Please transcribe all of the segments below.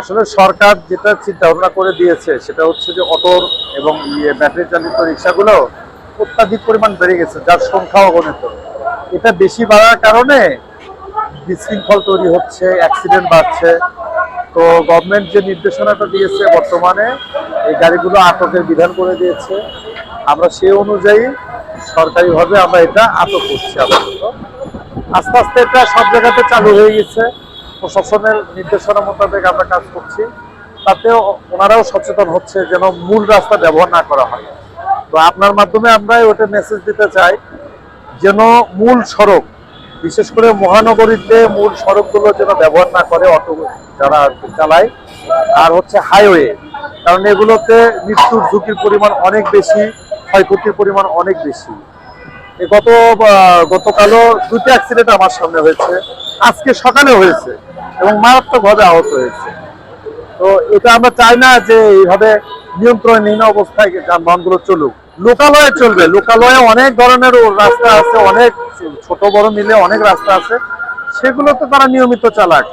আসলে সরকার যেটা চিন্তা ভাবনা করে দিয়েছে সেটা হচ্ছে যে অটোর এবং ব্যাটারি চালিত রিক্সাগুলো অত্যাধিক পরিমাণ বেড়ে গেছে, যার সংখ্যা অগণিত। এটা বেশি বাড়ার কারণে বিশৃঙ্খল তৈরি হচ্ছে, অ্যাক্সিডেন্ট বাড়ছে। তো গভর্নমেন্ট যে নির্দেশনাটা দিয়েছে বর্তমানে এই গাড়িগুলো আটকের বিধান করে দিয়েছে। আমরা সেই অনুযায়ী সরকারিভাবে আমরা এটা আটক করছি। আপাতত আস্তে আস্তে এটা সব জায়গাতে চালু হয়ে গেছে। প্রশাসনের নির্দেশনা মোতাবেক আমরা কাজ করছি, তাতেও ওনারাও সচেতন হচ্ছে যেন মূল রাস্তা ব্যবহার না করা হয়। তো আপনার মাধ্যমে আমরা ওটা মেসেজ দিতে চাই যেন মূল সড়ক, বিশেষ করে মহানগরীতে মূল সড়কগুলো যেন ব্যবহার না করে অটো যারা চালায়, আর হচ্ছে হাইওয়ে, কারণ এগুলোতে মৃত্যুর ঝুঁকির পরিমাণ অনেক বেশি, ক্ষয়ক্ষতির পরিমাণ অনেক বেশি। গতকালও দুটো অ্যাক্সিডেন্ট আমার সামনে হয়েছে, আজকে সকালে হয়েছে এবং মারাত্মকভাবে আহত হয়েছে। তো এটা আমরা চাই না যে এইভাবে নিয়ন্ত্রণহীন অবস্থায় যানবাহনগুলো চলুক। লোকালয়ে চলবে, লোকালয়ে অনেক ধরনের রাস্তা আছে, অনেক ছোট বড় মিলে অনেক রাস্তা আছে, সেগুলোতে তারা নিয়মিত চালাক।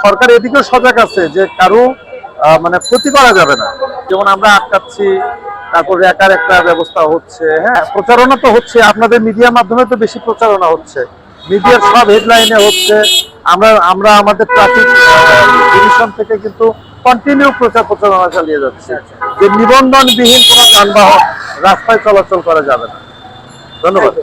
সরকার এদিকেও সজাগ আছে যে কারো মানে ক্ষতি করা যাবে না। যেমন আমরা আটকাচ্ছি, তারপর র্যাকার একটা ব্যবস্থা হচ্ছে। হ্যাঁ, প্রচারণা তো হচ্ছে, আপনাদের মিডিয়ার মাধ্যমে তো বেশি প্রচারণা হচ্ছে, মিডিয়ার সব হেডলাইনে হচ্ছে। আমরা আমাদের ট্রাফিক ডিভিশন থেকে কিন্তু কন্টিনিউ প্রচারণা চালিয়ে যাচ্ছে যে নিবন্ধনবিহীন কোনো যানবাহন রাস্তায় চলাচল করা যাবে না। ধন্যবাদ।